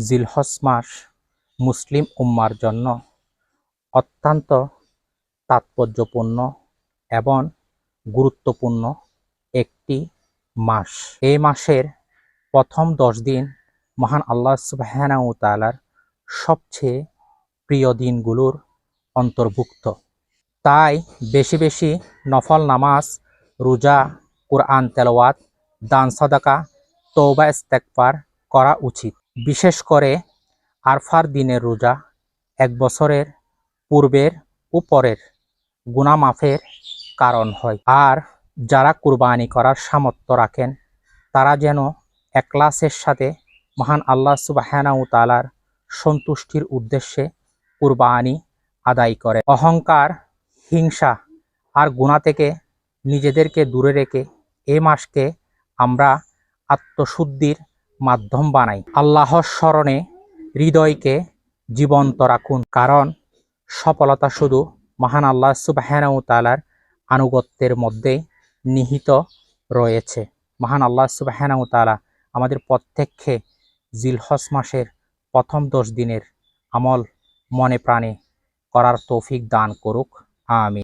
জিলহজ মাস মুসলিম উম্মার জন্য অত্যন্ত তাৎপর্যপূর্ণ এবং গুরুত্বপূর্ণ একটি মাস। এই মাসের প্রথম 10 দিন মহান আল্লাহ সুবহানাহু ওয়া তাআলার সবচেয়ে প্রিয় দিনগুলোর অন্তর্ভুক্ত। তাই বেশি বেশি নফল নামাজ, রোজা, কোরআন তেলাওয়াত, দান সাদাকা, তওবা ইস্তেগফার করা উচিত। বিশেষ করে আরফার দিনের রোজা 1 বছরের পূর্বের ও পরের গুনাহ মাফের কারণ হয়। আর যারা কুরবানি করার সামর্থ্য রাখেন তারা যেন ইখলাসের সাথে মহান আল্লাহ সুবহানাহু ওয়া তাআলার সন্তুষ্টির উদ্দেশ্যে কুরবানি আদায় করে। অহংকার, হিংসা আর গুনাহ থেকে নিজেদেরকে দূরে রেখে এই মাসকে আমরা আত্মশুদ্ধির মাধ্যম বানাই। আল্লাহর স্মরণে হৃদয়কে জীবন্ত রাখুন, কারণ সফলতা শুধু মহান আল্লাহ সুবহানাহু ওয়া তাআলার আনুগত্যের মধ্যেই নিহিত রয়েছে। মহান আল্লাহ সুবহানাহু ওয়া তাআলা আমাদের প্রত্যেককে জিলহজ মাসের প্রথম 10 দিনের আমল মনে প্রাণে করার তৌফিক দান করুক। আমিন।